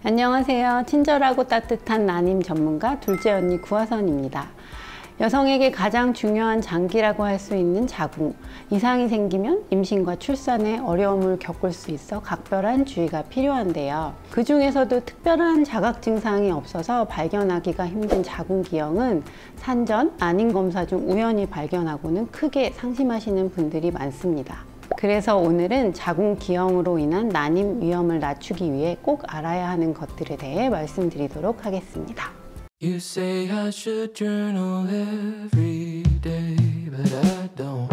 안녕하세요. 친절하고 따뜻한 난임 전문가 둘째 언니 구화선입니다. 여성에게 가장 중요한 장기라고 할 수 있는 자궁. 이상이 생기면 임신과 출산에 어려움을 겪을 수 있어 각별한 주의가 필요한데요. 그 중에서도 특별한 자각 증상이 없어서 발견하기가 힘든 자궁기형은 산전, 난임 검사 중 우연히 발견하고는 크게 상심하시는 분들이 많습니다. 그래서 오늘은 자궁기형으로 인한 난임 위험을 낮추기 위해 꼭 알아야 하는 것들에 대해 말씀드리도록 하겠습니다. You say I should journal every day, but I don't.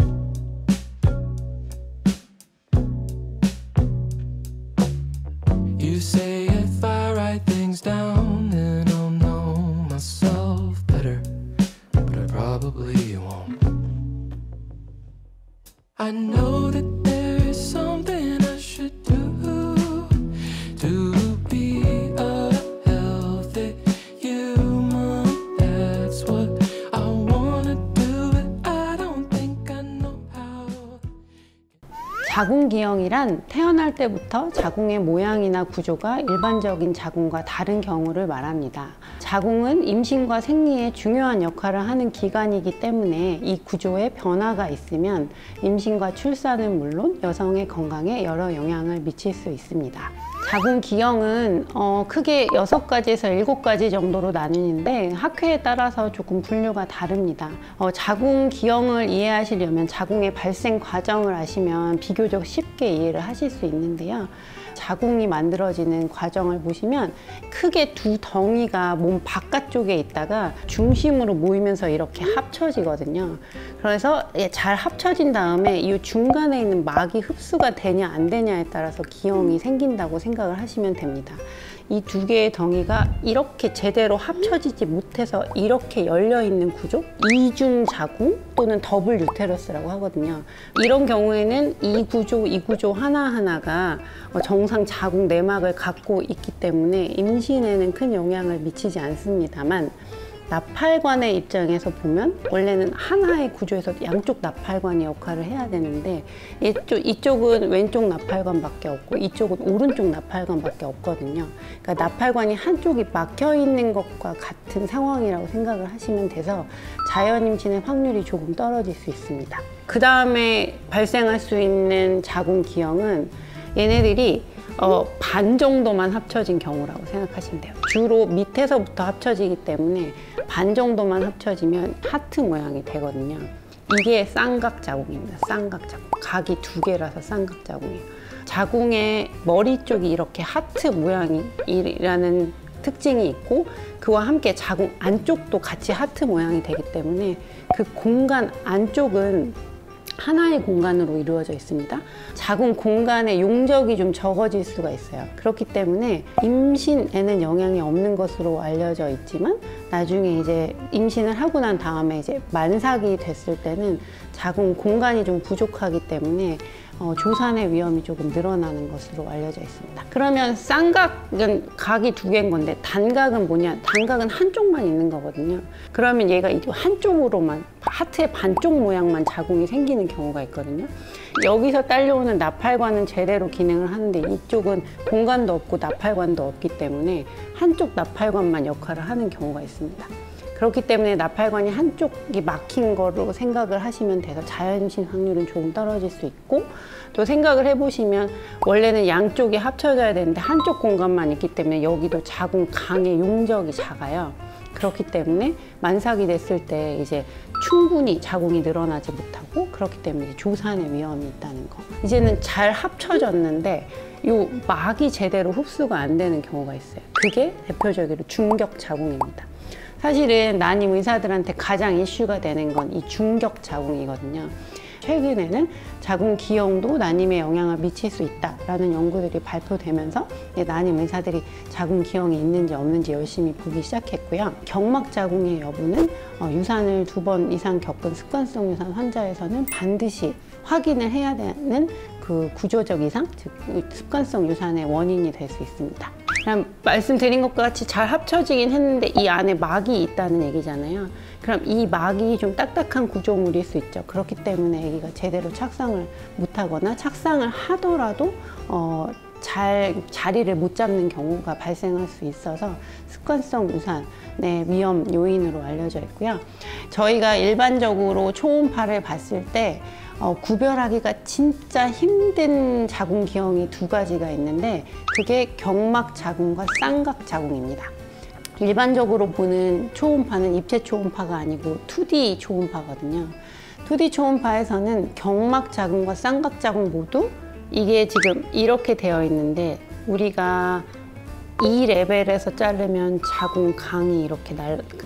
You say if I write things down, then I'll know myself better, but I probably won't. I know that there is something I should do to be a healthy human. That's what I wanna do, but I don't think I know how. 자궁기형이란 태어날 때부터 자궁의 모양이나 구조가 일반적인 자궁과 다른 경우를 말합니다. 자궁은 임신과 생리에 중요한 역할을 하는 기관이기 때문에 이 구조에 변화가 있으면 임신과 출산은 물론 여성의 건강에 여러 영향을 미칠 수 있습니다. 자궁기형은 크게 6가지에서 7가지 정도로 나뉘는데 학회에 따라서 조금 분류가 다릅니다. 자궁기형을 이해하시려면 자궁의 발생 과정을 아시면 비교적 쉽게 이해를 하실 수 있는데요. 자궁이 만들어지는 과정을 보시면 크게 두 덩이가 몸 바깥쪽에 있다가 중심으로 모이면서 이렇게 합쳐지거든요. 그래서 잘 합쳐진 다음에 이 중간에 있는 막이 흡수가 되냐 안 되냐에 따라서 기형이 생긴다고 생각을 하시면 됩니다. 이 두 개의 덩이가 이렇게 제대로 합쳐지지 못해서 이렇게 열려있는 구조, 이중 자궁 또는 더블 유테러스라고 하거든요. 이런 경우에는 이 구조 하나하나가 정상 자궁 내막을 갖고 있기 때문에 임신에는 큰 영향을 미치지 않습니다만, 나팔관의 입장에서 보면 원래는 하나의 구조에서 양쪽 나팔관이 역할을 해야 되는데 이쪽은 왼쪽 나팔관밖에 없고 이쪽은 오른쪽 나팔관밖에 없거든요. 그러니까 나팔관이 한쪽이 막혀 있는 것과 같은 상황이라고 생각을 하시면 돼서 자연 임신의 확률이 조금 떨어질 수 있습니다. 그 다음에 발생할 수 있는 자궁기형은 얘네들이 반 정도만 합쳐진 경우라고 생각하시면 돼요. 주로 밑에서부터 합쳐지기 때문에 반 정도만 합쳐지면 하트 모양이 되거든요. 이게 쌍각자궁입니다. 쌍각자궁. 각이 2개라서 쌍각자궁이에요. 자궁의 머리 쪽이 이렇게 하트 모양이라는 특징이 있고, 그와 함께 자궁 안쪽도 같이 하트 모양이 되기 때문에 그 공간 안쪽은 하나의 공간으로 이루어져 있습니다. 자궁 공간의 용적이 좀 적어질 수가 있어요. 그렇기 때문에 임신에는 영향이 없는 것으로 알려져 있지만 나중에 이제 임신을 하고 난 다음에 이제 만삭이 됐을 때는 자궁 공간이 좀 부족하기 때문에 조산의 위험이 조금 늘어나는 것으로 알려져 있습니다. 그러면 쌍각은 각이 2개인 건데 단각은 뭐냐? 단각은 한쪽만 있는 거거든요. 그러면 얘가 한쪽으로만, 하트의 반쪽 모양만 자궁이 생기는 경우가 있거든요. 여기서 딸려오는 나팔관은 제대로 기능을 하는데 이쪽은 공간도 없고 나팔관도 없기 때문에 한쪽 나팔관만 역할을 하는 경우가 있습니다. 그렇기 때문에 나팔관이 한쪽이 막힌 거로 생각을 하시면 돼서 자연임신 확률은 조금 떨어질 수 있고, 또 생각을 해보시면 원래는 양쪽이 합쳐져야 되는데 한쪽 공간만 있기 때문에 여기도 자궁 강의 용적이 작아요. 그렇기 때문에 만삭이 됐을 때 이제 충분히 자궁이 늘어나지 못하고, 그렇기 때문에 조산의 위험이 있다는 거. 이제는 잘 합쳐졌는데 이 막이 제대로 흡수가 안 되는 경우가 있어요. 그게 대표적으로 중격자궁입니다. 사실은 난임 의사들한테 가장 이슈가 되는 건 이 중격자궁이거든요. 최근에는 자궁기형도 난임에 영향을 미칠 수 있다라는 연구들이 발표되면서 난임 의사들이 자궁기형이 있는지 없는지 열심히 보기 시작했고요. 경막자궁의 여부는 유산을 2번 이상 겪은 습관성 유산 환자에서는 반드시 확인을 해야 되는 그 구조적 이상, 즉 습관성 유산의 원인이 될 수 있습니다. 그럼 말씀드린 것과 같이 잘 합쳐지긴 했는데 이 안에 막이 있다는 얘기잖아요. 그럼 이 막이 좀 딱딱한 구조물일 수 있죠. 그렇기 때문에 아기가 제대로 착상을 못하거나 착상을 하더라도 잘 자리를 못 잡는 경우가 발생할 수 있어서 습관성 유산의 위험 요인으로 알려져 있고요. 저희가 일반적으로 초음파를 봤을 때 구별하기가 진짜 힘든 자궁 기형이 두 가지가 있는데 그게 경막 자궁과 쌍각 자궁입니다. 일반적으로 보는 초음파는 입체 초음파가 아니고 2D 초음파거든요. 2D 초음파에서는 경막 자궁과 쌍각 자궁 모두 이게 지금 이렇게 되어 있는데 우리가 이 레벨에서 자르면 자궁 강이 이렇게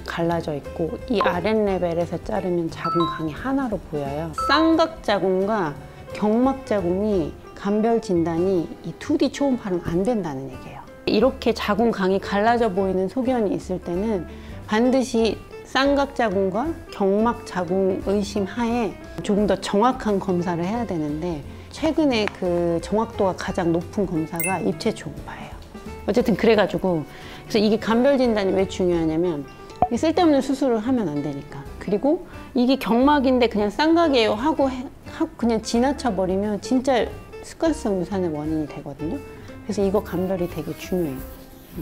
갈라져 있고 이 아랫 레벨에서 자르면 자궁 강이 하나로 보여요. 쌍각 자궁과 경막 자궁이 감별 진단이 이 2D 초음파는 안 된다는 얘기예요. 이렇게 자궁 강이 갈라져 보이는 소견이 있을 때는 반드시 쌍각 자궁과 경막 자궁 의심 하에 조금 더 정확한 검사를 해야 되는데 최근에 그 정확도가 가장 높은 검사가 입체 초음파예요. 어쨌든 그래가지고 그래서 이게 감별 진단이 왜 중요하냐면 쓸데없는 수술을 하면 안 되니까. 그리고 이게 경막인데 그냥 쌍각이에요 하고 그냥 지나쳐 버리면 진짜 습관성 유산의 원인이 되거든요. 그래서 이거 감별이 되게 중요해요.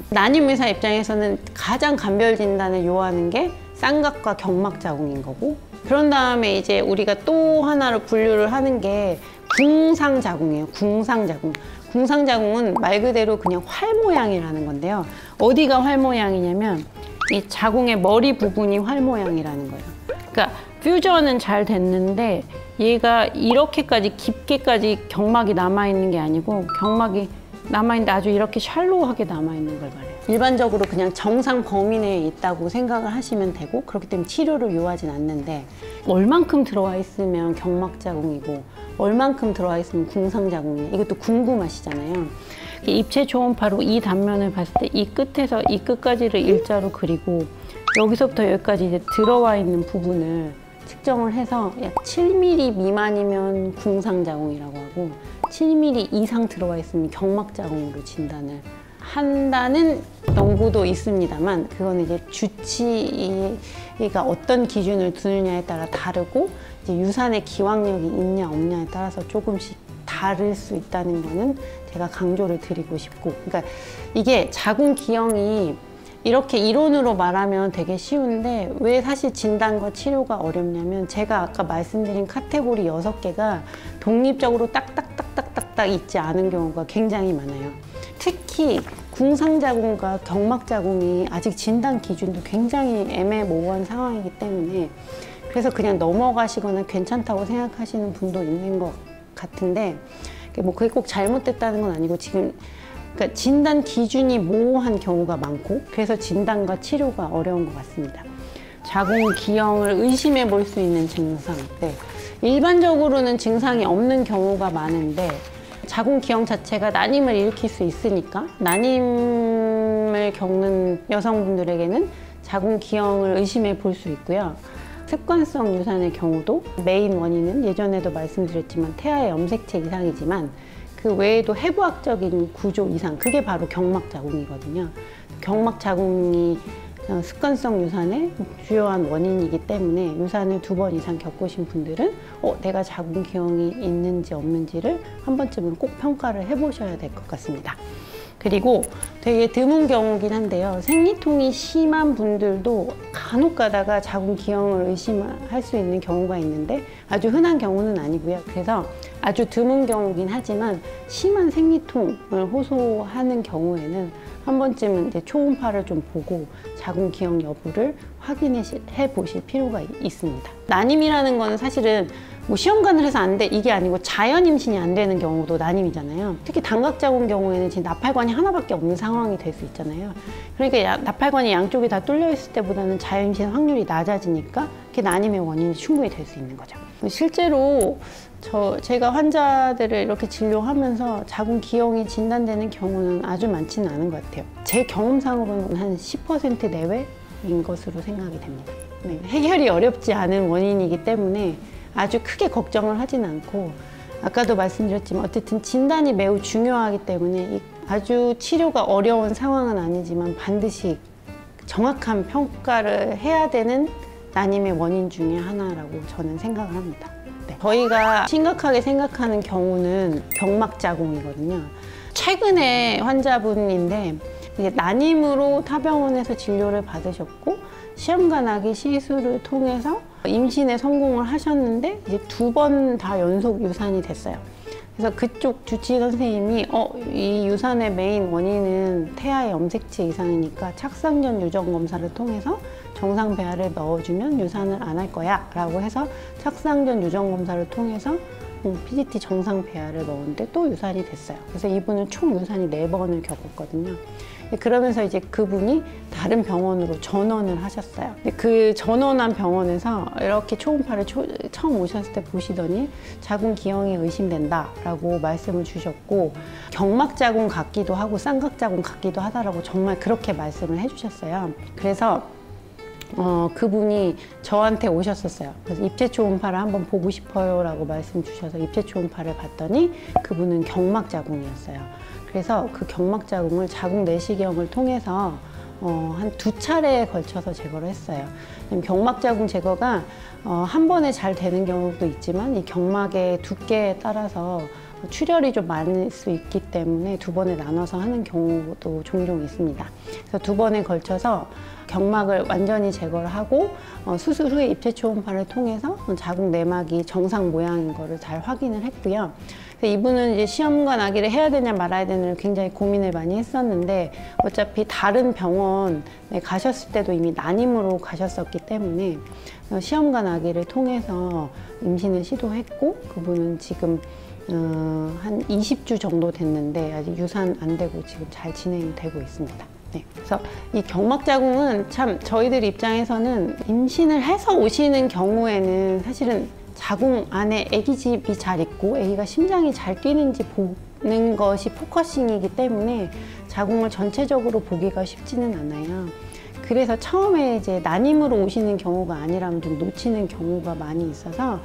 난임 의사 입장에서는 가장 감별 진단을 요하는 게 쌍각과 경막 자궁인 거고, 그런 다음에 이제 우리가 또 하나로 분류를 하는 게 궁상 자궁이에요. 궁상 자궁. 궁상 자궁은 말 그대로 그냥 활 모양이라는 건데요. 어디가 활 모양이냐면 이 자궁의 머리 부분이 활 모양이라는 거예요. 그러니까 퓨전은 잘 됐는데 얘가 이렇게까지 깊게까지 경막이 남아있는 게 아니고 경막이 남아있는데 아주 이렇게 샬로우하게 남아있는 걸 말해요. 일반적으로 그냥 정상 범위 내에 있다고 생각을 하시면 되고, 그렇기 때문에 치료를 요하진 않는데 얼만큼 들어와 있으면 경막자궁이고 얼만큼 들어와 있으면 궁상자궁이냐, 이것도 궁금하시잖아요. 입체 초음파로 이 단면을 봤을 때 이 끝에서 이 끝까지를 일자로 그리고 여기서부터 여기까지 이제 들어와 있는 부분을 측정을 해서 약 7mm 미만이면 궁상자궁이라고 하고 7mm 이상 들어와 있으면 경막자궁으로 진단을 한다는 연구도 있습니다만, 그거는 이제 주치의가 어떤 기준을 두느냐에 따라 다르고 이제 유산의 기왕력이 있냐 없냐에 따라서 조금씩 다를 수 있다는 거는 제가 강조를 드리고 싶고, 그러니까 이게 자궁 기형이 이렇게 이론으로 말하면 되게 쉬운데 왜 사실 진단과 치료가 어렵냐면, 제가 아까 말씀드린 카테고리 6개가 독립적으로 딱딱딱딱딱딱 있지 않은 경우가 굉장히 많아요. 특히 궁상자궁과 경막자궁이 아직 진단 기준도 굉장히 애매모호한 상황이기 때문에 그래서 그냥 넘어가시거나 괜찮다고 생각하시는 분도 있는 것 같은데, 뭐 그게 꼭 잘못됐다는 건 아니고 지금 그러니까 진단 기준이 모호한 경우가 많고 그래서 진단과 치료가 어려운 것 같습니다. 자궁 기형을 의심해 볼 수 있는 증상, 일반적으로는 증상이 없는 경우가 많은데 자궁 기형 자체가 난임을 일으킬 수 있으니까 난임을 겪는 여성분들에게는 자궁 기형을 의심해 볼 수 있고요. 습관성 유산의 경우도 메인 원인은 예전에도 말씀드렸지만 태아의 염색체 이상이지만 그 외에도 해부학적인 구조 이상, 그게 바로 경막자궁이거든요. 경막자궁이 습관성 유산의 주요한 원인이기 때문에 유산을 2번 이상 겪으신 분들은 내가 자궁 기형이 있는지 없는지를 한 번쯤은 꼭 평가를 해보셔야 될 것 같습니다. 그리고 되게 드문 경우긴 한데요. 생리통이 심한 분들도 간혹 가다가 자궁 기형을 의심할 수 있는 경우가 있는데 아주 흔한 경우는 아니고요. 그래서 아주 드문 경우긴 하지만 심한 생리통을 호소하는 경우에는 한 번쯤은 이제 초음파를 좀 보고 자궁 기형 여부를 확인해 보실 필요가 있습니다. 난임이라는 거는 사실은 뭐 시험관을 해서 안 돼 이게 아니고 자연 임신이 안 되는 경우도 난임이잖아요. 특히 당각자궁 경우에는 지금 나팔관이 하나밖에 없는 상황이 될 수 있잖아요. 그러니까 나팔관이 양쪽이 다 뚫려 있을 때보다는 자연 임신 확률이 낮아지니까 그게 난임의 원인이 충분히 될 수 있는 거죠. 실제로 제가 환자들을 이렇게 진료하면서 자궁 기형이 진단되는 경우는 아주 많지는 않은 것 같아요. 제 경험상으로는 한 10% 내외인 것으로 생각이 됩니다. 네, 해결이 어렵지 않은 원인이기 때문에 아주 크게 걱정을 하진 않고, 아까도 말씀드렸지만 어쨌든 진단이 매우 중요하기 때문에 아주 치료가 어려운 상황은 아니지만 반드시 정확한 평가를 해야 되는 난임의 원인 중에 하나라고 저는 생각을 합니다. 네. 저희가 심각하게 생각하는 경우는 경막자궁이거든요. 최근에 환자분인데 이제 난임으로 타병원에서 진료를 받으셨고 시험관악기 시술을 통해서 임신에 성공을 하셨는데 이제 2번 다 연속 유산이 됐어요. 그래서 그쪽 주치의 선생님이 이 유산의 메인 원인은 태아의 염색체 이상이니까 착상전 유전 검사를 통해서 정상 배아를 넣어주면 유산을 안 할 거야 라고 해서 착상전 유전 검사를 통해서 PGT 정상 배아를 넣었는데 또 유산이 됐어요. 그래서 이분은 총 유산이 4번을 겪었거든요. 그러면서 이제 그분이 다른 병원으로 전원을 하셨어요. 그 전원한 병원에서 이렇게 초음파를 처음 오셨을 때 보시더니 자궁 기형이 의심된다라고 말씀을 주셨고 경막자궁 같기도 하고 쌍각자궁 같기도 하다라고 정말 그렇게 말씀을 해주셨어요. 그래서 그분이 저한테 오셨었어요. 그래서 입체 초음파를 한번 보고 싶어요 라고 말씀 주셔서 입체 초음파를 봤더니 그분은 경막자궁이었어요. 그래서 그 경막자궁을 자궁 내시경을 통해서 한 2차례에 걸쳐서 제거를 했어요. 경막자궁 제거가 한 번에 잘 되는 경우도 있지만 이 경막의 두께에 따라서 출혈이 좀 많을 수 있기 때문에 2번에 나눠서 하는 경우도 종종 있습니다. 그래서 2번에 걸쳐서 경막을 완전히 제거를 하고 수술 후에 입체 초음파를 통해서 자궁 내막이 정상 모양인 거를 잘 확인을 했고요. 이분은 이제 시험관악기를 해야 되냐 말아야 되냐를 굉장히 고민을 많이 했었는데 어차피 다른 병원에 가셨을 때도 이미 난임으로 가셨었기 때문에 시험관악기를 통해서 임신을 시도했고 그분은 지금 한 20주 정도 됐는데 아직 유산 안 되고 지금 잘 진행이 되고 있습니다. 네. 그래서 이 경막자궁은 참 저희들 입장에서는 임신을 해서 오시는 경우에는 사실은 자궁 안에 아기집이 잘 있고 아기가 심장이 잘 뛰는지 보는 것이 포커싱이기 때문에 자궁을 전체적으로 보기가 쉽지는 않아요. 그래서 처음에 이제 난임으로 오시는 경우가 아니라면 좀 놓치는 경우가 많이 있어서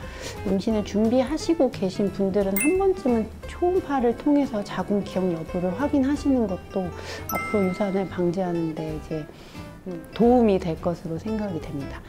임신을 준비하시고 계신 분들은 한 번쯤은 초음파를 통해서 자궁 기형 여부를 확인하시는 것도 앞으로 유산을 방지하는 데 이제 도움이 될 것으로 생각이 됩니다.